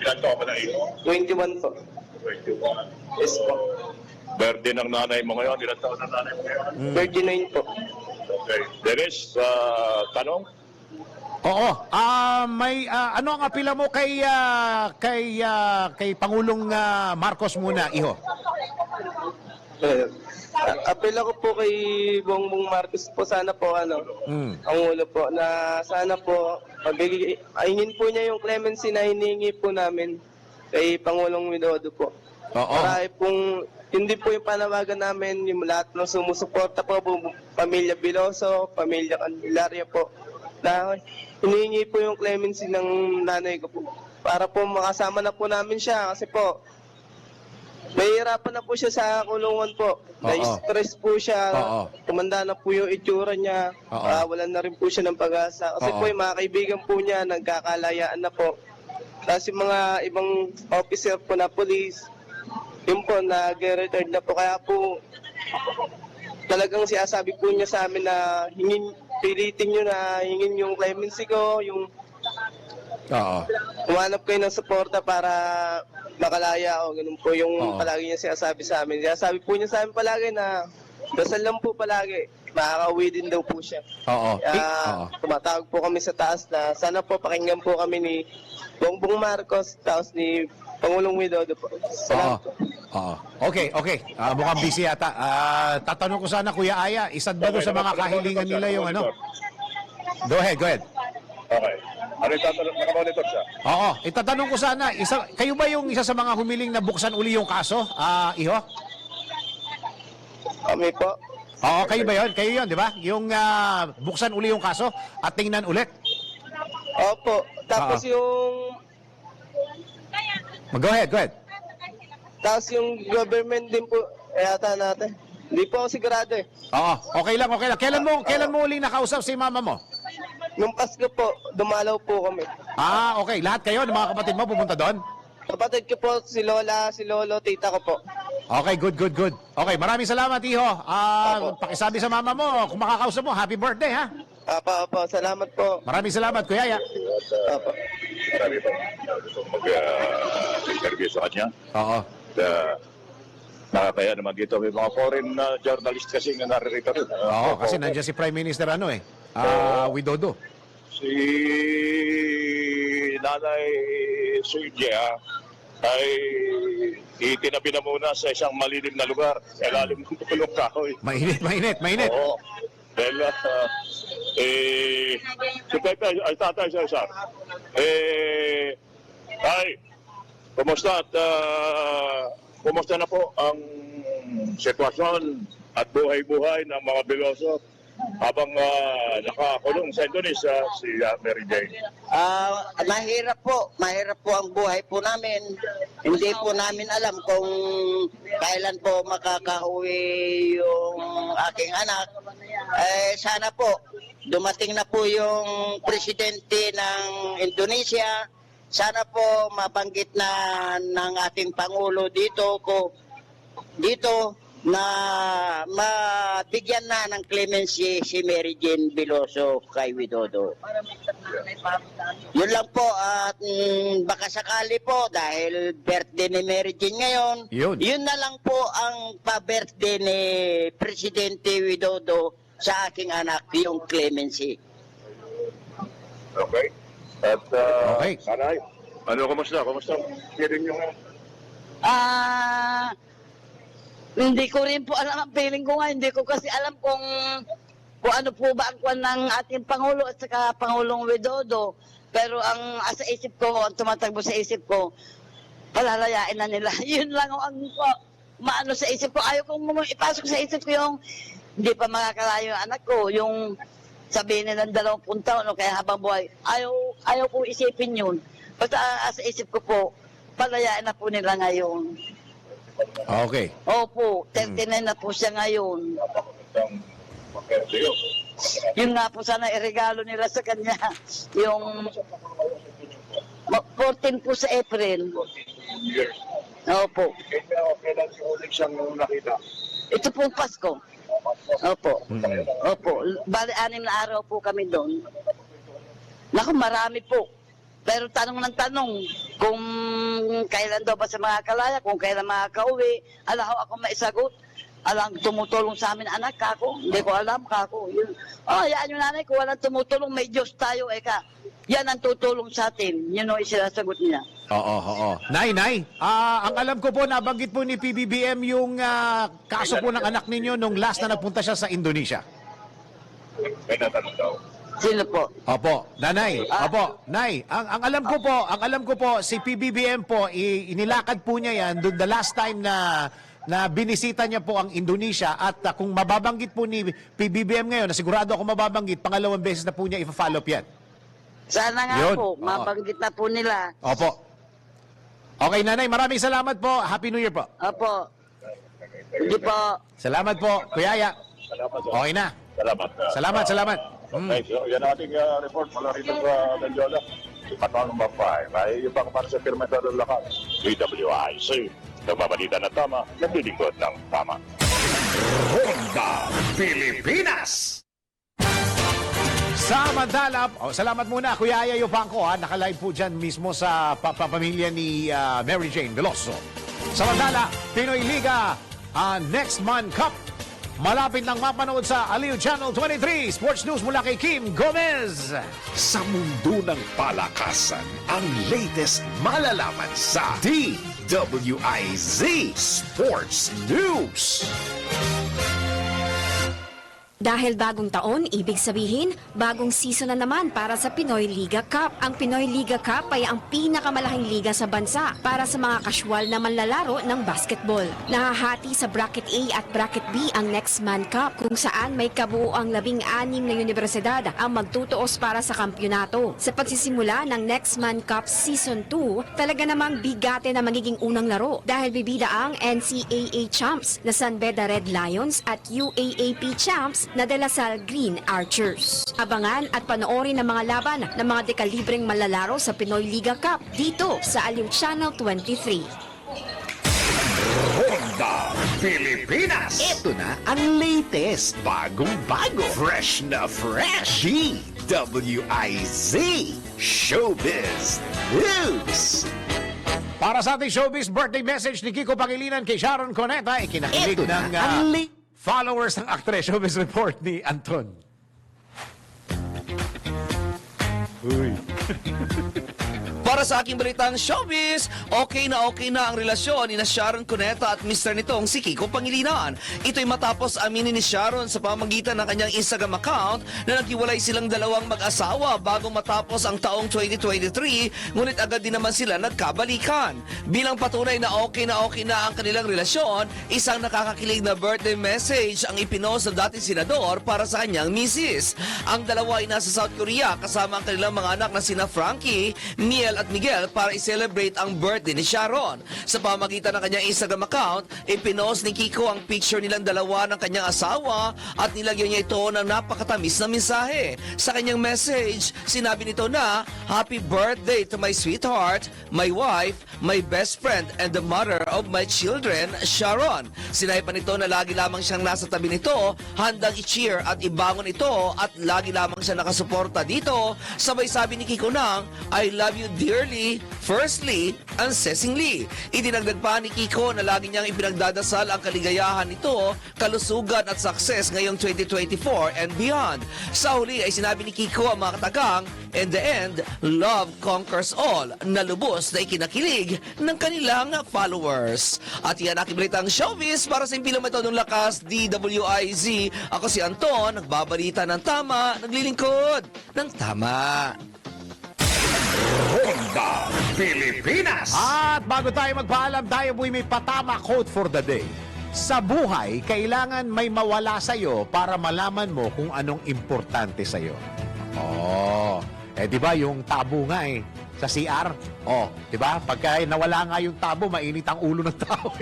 Ilan taon ba na iho? 21 po. 21. Yes po. Birthday ng nanay mo ngayon. Ilan taon ng nanay mo ngayon? 39 po. Okay. Dennis, tanong? Oo. May ano ang apila mo kay Pangulong Marcos muna, iho? Apela ko po kay Bongbong Marcos po, sana po ang ulo po, na sana po ayinin po niya yung clemency na hinihingi po namin kay Pangulong Widodo po. Oo. Para pong hindi po yung panawagan namin, yung lahat ng sumusuporta po, pamilya Veloso, pamilya Candelaria po, na hinihingi po yung clemency ng nanay ko po. Para po makasama na po namin siya kasi po, nahihirapan na po siya sa kulungan po. Na-stress po siya, tumanda na po yung itsura niya, wala na rin po siya ng pag-asa. Kasi po yung mga kaibigan po niya, nagkakalayaan na po. Tapos yung mga ibang officer po na police, yun po, nag-retired na po. Kaya po, talagang siyasabi po niya sa amin na pilitin nyo na hingin yung clemency ko, yung umanap kayo ng suporta para makalaya o ganun po yung palagi niya sinasabi sa amin. Sabi po niya sa amin palagi na dasal lang po palagi, makakauwi din daw po siya. Tumatawag po kami sa taas na sana po pakinggan po kami ni Bongbong Marcos tapos ni Pangulong Widodo po. Salamat po. Okay. Mukhang busy yata. Tatanong ko sana, Kuya Aya, isa ba doon sa mga kahilingan nila yung ano? Go ahead. Okay. Ano yung tatanong? Nakamonitor siya? Oo. Itatanong ko sana, kayo ba yung isa sa mga humiling na buksan uli yung kaso, iho? Kami po. Oo, kayo ba yun? Kayo yun, di ba? Yung buksan uli yung kaso at tingnan ulit. Opo. Tapos yung... Go ahead. Tapos yung government din po, yata natin. Hindi po ako sigurado eh. Oo, okay lang. Kailan mo uling nakausap si mama mo? Nung Pasko po, dumalaw po kami. Okay. Lahat kayo, ng mga kapatid mo, pupunta doon? Kapatid ko po, si Lola, si Lolo, tita ko po. Okay, good. Okay, maraming salamat, iho. Pakisabi sa mama mo, kung makakausap mo, happy birthday, ha? Opo, salamat po. Maraming salamat, Kuya Aya. Opo. Marami pa. Gusto mag-interview sa kanya. Oo. Nakakaya naman dito. May mga foreign journalist kasi nga naririto rin. Oo, kasi nandiyan si Prime Minister Widodo. Si Nanay Celia ay itinabi na muna sa isang malilim na lugar, ilalim ng pulong kahoy. Mainit, mainit, mainit. Oo. Dahil, si Pepe, ay tatay siya, sir. Ay, kumusta at kumusta na po ang sitwasyon at buhay-buhay ng mga Biloso habang nakakulong sa Indonesia si Mary Jane? Mahirap po ang buhay po namin. Hindi po namin alam kung kailan po makakauwi yung aking anak. Sana po dumating na po yung presidente ng Indonesia. Sana po mabanggit na ng ating Pangulo dito na mabigyan na ng clemency si Mary Jane Biloso kay Widodo. Yun lang po at baka sakali po dahil birthday ni Mary Jane ngayon, yun na lang po ang pa-birthday ni Presidente Widodo sa aking anak, yung clemency. Okay. At Okay. Nanay, kumusta? Kumusta? Hearing yung Hindi ko rin po alam ang feeling ko nga. Hindi ko kasi alam kung ano po ba ang kwan ng ating Pangulo at saka Pangulong Widodo. Pero ang sa isip ko, ang tumatagbo sa isip ko, palalayain na nila. Yun lang ang maano sa isip ko. Ayaw kong ipasok sa isip ko yung hindi pa makakalayo yung anak ko. Yung sabihin nila 20 taon o kaya habang buhay. Ayaw ko isipin yun. Basta sa isip ko po, palayain na po nila ngayon. Okay. Opo, 39 na po siya ngayon. Yun nga po sana iregalo nila sa kanya. Yung 14 po sa April. Opo. Kailan si ulit siyang nakita? Ito pong Pasko. Opo. Opo. Bali, 6 na araw po kami doon. Naku, marami po. Pero tanong ng tanong, kung kailan daw ba sa mga kalaya, kung kailan makakauwi, alam ako maisagot. Alam, tumutulong sa amin anak, kako. Hindi ko alam, kako. Yun. Hayaan nyo nanay, kung walang tumutulong, may Diyos tayo, eka. Yan ang tutulong sa atin. Yun ang isinasagot niya. Oo. Nay, ang alam ko po, nabanggit po ni PBBM yung kaso po ng anak ninyo nung last na napunta siya sa Indonesia. May natanong daw. Sino po? Opo, nanay. Opo, nay. Ang alam ko po, si PBBM po, inilakad po niya yan the last time na binisita niya po ang Indonesia at kung mababanggit po ni PBBM ngayon, na sigurado ako mababanggit, pangalawang beses na po niya i-follow up yan. Sana nga Yun. po, mabanggit na po nila. Opo. Okay, nanay, maraming salamat po. Happy New Year po. Opo. Hindi po. Salamat po, Kuyaya. Salamat. Okay na. Salamat. Salamat. Okay, so yan ang ating report mula rito sa Mendiola. Patrol number 5 ay ibang para sa Firmeza ng Lakas. DWIC. Nagbabalita ng tama, naglilingkod ng tama. Ronda Pilipinas! Samantala, salamat muna Kuya Aya Yupanco nakalive po dyan mismo sa pamilya ni Mary Jane Veloso. Samantala, Pinoy Liga Next Man Cup. Malapit nang mapanood sa Aliw Channel 23. Sports News mula kay Kim Gomez. Sa mundo ng palakasan, ang latest malalaman sa DWIZ Sports News. Dahil bagong taon, ibig sabihin, bagong season na naman para sa Pinoy Liga Cup. Ang Pinoy Liga Cup ay ang pinakamalaking liga sa bansa para sa mga casual na manlalaro ng basketball. Nahahati sa Bracket A at Bracket B ang Next Man Cup, kung saan may kabuuang 16 na universidad ang magtutuos para sa kampyonato. Sa pagsisimula ng Next Man Cup Season 2, talaga namang bigate na magiging unang laro dahil bibida ang NCAA champs na San Beda Red Lions at UAAP champs na De La Salle Green Archers. Abangan at panoorin ang mga laban ng mga dekalibreng manlalaro sa Pinoy Liga Cup dito sa Aliw Channel 23. Ronda Pilipinas! Ito na ang latest, bagong-bago, fresh na fresh, DWIZ Showbiz News! Para sa ating showbiz birthday message ni Kiko Pangilinan kay Sharon Coneta, ikinakilig Ito na ng ang followers ng aktres. Showbiz report ni Anton. Uy. Para sa aking balitang showbiz, okay na ang relasyon ni Sharon Cuneta at Mr. nitong si Kiko Pangilinan. Ito'y matapos aminin ni Sharon sa pamamagitan ng kanyang Instagram account na naghiwalay silang dalawang mag-asawa bago matapos ang taong 2023, ngunit agad din naman sila nagkabalikan. Bilang patunay na okay na ang kanilang relasyon, isang nakakakilig na birthday message ang ipinost ng dating senador para sa kanyang misis. Ang dalawa ay nasa South Korea kasama ang kanilang mga anak na sina Frankie, Miel at Miguel para i-celebrate ang birthday ni Sharon. Sa pamagitan ng kanyang Instagram account, ipinost ni Kiko ang picture nilang dalawa ng kanyang asawa at nilagyan niya ito ng napakatamis na mensahe. Sa kanyang message, sinabi nito na, "Happy birthday to my sweetheart, my wife, my best friend, and the mother of my children, Sharon." Sinabi pa nito na lagi lamang siyang nasa tabi nito, handang i-cheer at ibangon ito at lagi lamang siya nakasuporta dito. Sabay sabi ni Kiko nang, "I love you dearly, firstly, unceasingly." Idinagdag pa ni Kiko na lagi niyang ipinagdadasal ang kaligayahan nito, kalusugan at success ngayong 2024 and beyond. Sa huli ay sinabi ni Kiko ang mga katagang, "In the end, love conquers all," na lubos na ikinakilig ng kanilang followers. At yan aking balitang showbiz para sa impilang metodong lakas, DWIZ. Ako si Anton, nagbabalita ng tama, naglilingkod ng tama. Ronda Pilipinas. At bago tayo magpaalam, tayo po'y may patama quote for the day. Sa buhay, kailangan may mawala sa'yo para malaman mo kung anong importante sa'yo. Oh, di ba yung tabo nga sa CR? Oh, di ba? Pagka nawala nga yung tabo, mainit ang ulo ng tao.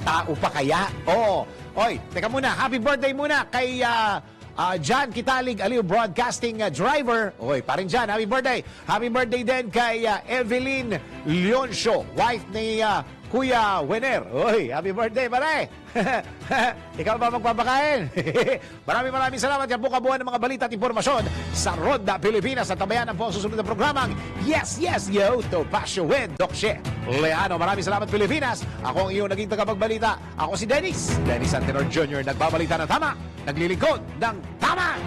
Tao pa kaya? Oh, oy, teka muna, happy birthday muna kay John Kitalig, Aliw Broadcasting Driver. Oy, parin John, happy birthday. Happy birthday din kay Evelyn Leoncio, wife ni Kuya Wener. Oy, happy birthday, pare. Ikaw ba magpapakain? Maraming salamat. Yan po kabuuan ng mga balita at impormasyon sa Ronda Pilipinas. At tabayanan po ang susunod na programang Yes, Yes, Yo, Topacio with Doc She Leano. Maraming salamat, Pilipinas. Ako ang iyong naging tagapagbalita. Ako si Dennis Antenor Jr. Nagbabalita ng tama, naglilingkod ng tama.